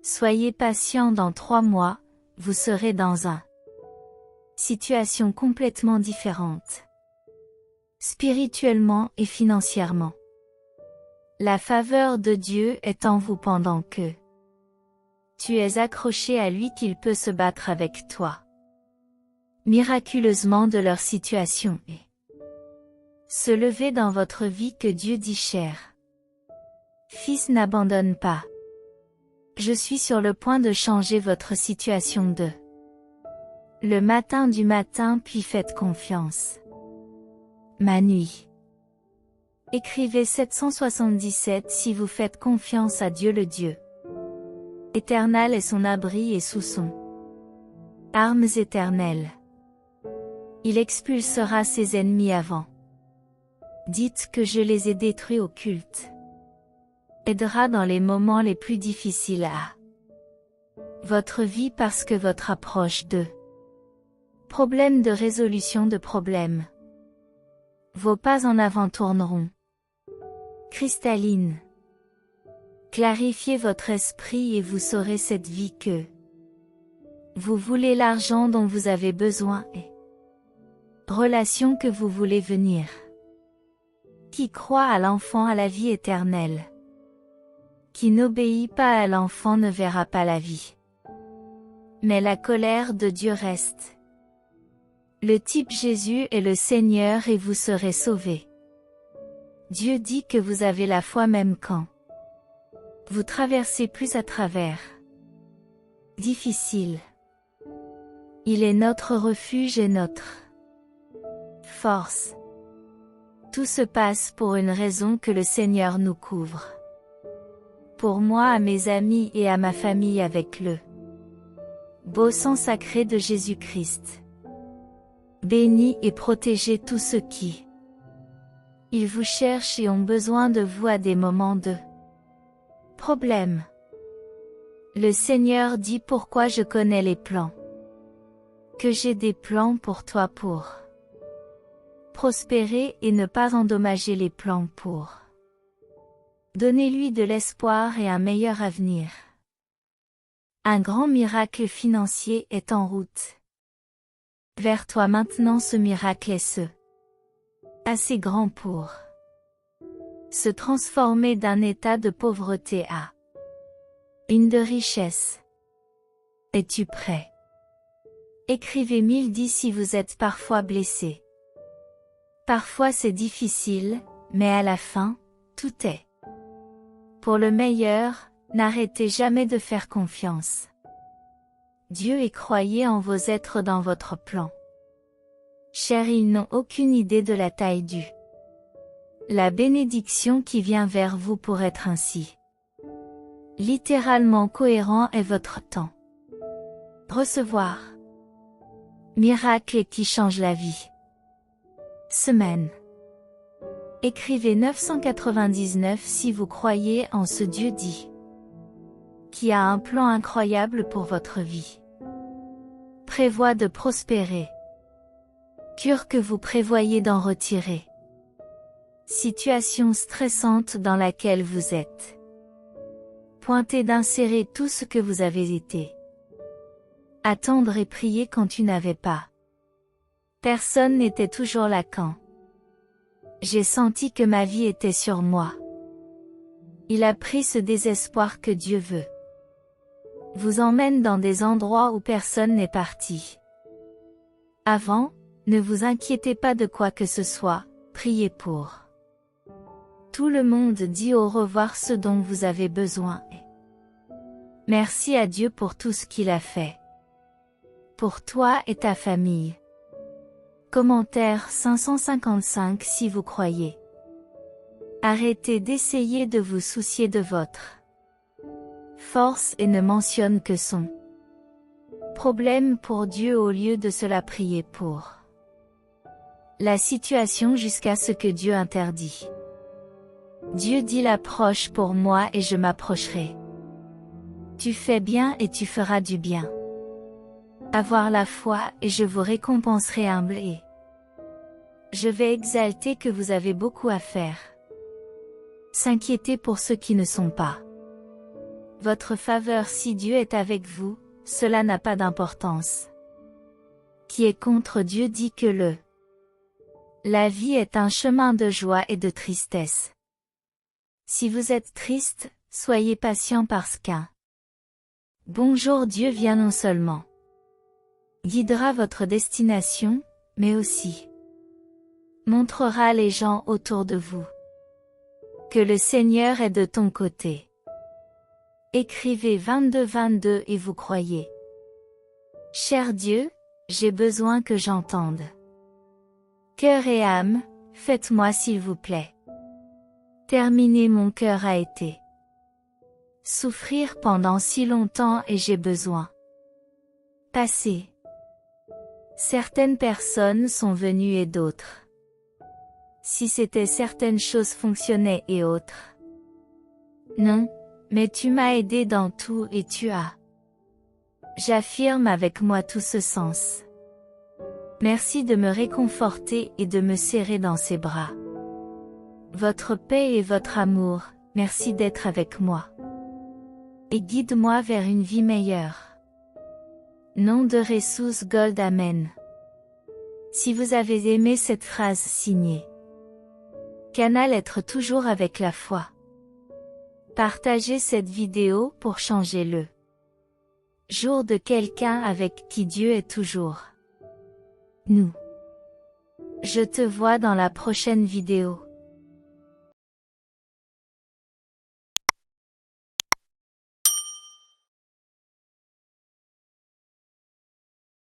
Soyez patient, dans 3 mois, vous serez dans une situation complètement différente. Spirituellement et financièrement. La faveur de Dieu est en vous pendant que tu es accroché à lui, qu'il peut se battre avec toi. Miraculeusement de leur situation et se lever dans votre vie, que Dieu dit: cher fils, n'abandonne pas. Je suis sur le point de changer votre situation de le matin du matin, puis faites confiance. Ma nuit. Écrivez 777 si vous faites confiance à Dieu. Le Dieu éternel est son abri et sous son armes éternelles. Il expulsera ses ennemis avant. Dites que je les ai détruits au culte. Aidera dans les moments les plus difficiles à votre vie, parce que votre approche de problème, de résolution de problèmes, vos pas en avant tourneront cristalline. Clarifiez votre esprit et vous saurez cette vie que vous voulez, l'argent dont vous avez besoin et relation que vous voulez venir. Qui croit à l'enfant a la vie éternelle. Qui n'obéit pas à l'enfant ne verra pas la vie. Mais la colère de Dieu reste. Le type Jésus est le Seigneur et vous serez sauvés. Dieu dit que vous avez la foi même quand vous traversez plus à travers difficile. Il est notre refuge et notre force. Tout se passe pour une raison, que le Seigneur nous couvre. Pour moi, à mes amis et à ma famille, avec le beau sang sacré de Jésus-Christ. Bénis et protégez tous ceux qui ils vous cherchent et ont besoin de vous à des moments de problème. Le Seigneur dit: pourquoi je connais les plans que j'ai, des plans pour toi, pour prospérer et ne pas endommager, les plans pour donner-lui de l'espoir et un meilleur avenir. Un grand miracle financier est en route vers toi maintenant. Ce miracle est assez grand pour se transformer d'un état de pauvreté à une de richesse. Es-tu prêt? Écrivez 1010 si vous êtes parfois blessé. Parfois c'est difficile, mais à la fin, tout est pour le meilleur. N'arrêtez jamais de faire confiance Dieu et croyez en vos êtres, dans votre plan. Chers, ils n'ont aucune idée de la taille du la bénédiction qui vient vers vous pour être ainsi littéralement cohérent est votre temps. Recevoir miracle qui change la vie. Semaine. Écrivez 999 si vous croyez en ce Dieu dit qui a un plan incroyable pour votre vie. Prévoit de prospérer. Cure que vous prévoyez d'en retirer. Situation stressante dans laquelle vous êtes. Pointez d'insérer tout ce que vous avez été. Attendre et prier quand tu n'avais pas. Personne n'était toujours là quand j'ai senti que ma vie était sur moi. Il a pris ce désespoir que Dieu veut vous emmène dans des endroits où personne n'est parti. Avant, ne vous inquiétez pas de quoi que ce soit, priez pour tout le monde, dit au revoir ce dont vous avez besoin et merci à Dieu pour tout ce qu'il a fait pour toi et ta famille. Commentaire 555 si vous croyez. Arrêtez d'essayer de vous soucier de votre force et ne mentionne que son problème pour Dieu au lieu de cela. Priez pour la situation jusqu'à ce que Dieu interdit. Dieu dit: l'approche pour moi et je m'approcherai. Tu fais bien et tu feras du bien. Avoir la foi et je vous récompenserai humble et je vais exalter que vous avez beaucoup à faire. s'inquiéter pour ceux qui ne sont pas. Votre faveur si Dieu est avec vous, cela n'a pas d'importance. Qui est contre Dieu dit que la vie est un chemin de joie et de tristesse. Si vous êtes triste, soyez patient parce qu'un bonjour Dieu vient non seulement guidera votre destination, mais aussi montrera les gens autour de vous que le Seigneur est de ton côté. Écrivez 22-22 et vous croyez. Cher Dieu, j'ai besoin que j'entende. Cœur et âme, faites-moi s'il vous plaît. Terminé, mon cœur a été souffrir pendant si longtemps et j'ai besoin passer. Certaines personnes sont venues et d'autres. Si c'était certaines choses fonctionnaient et autres. Non, mais tu m'as aidé dans tout et tu as. J'affirme avec moi tout ce sens. Merci de me réconforter et de me serrer dans ses bras. Votre paix et votre amour, merci d'être avec moi. Et guide-moi vers une vie meilleure. Nom de Jesus Gold, Amen. Si vous avez aimé cette phrase signée Canal Être toujours avec la foi. Partagez cette vidéo pour changer le jour de quelqu'un avec qui Dieu est toujours nous. Je te vois dans la prochaine vidéo.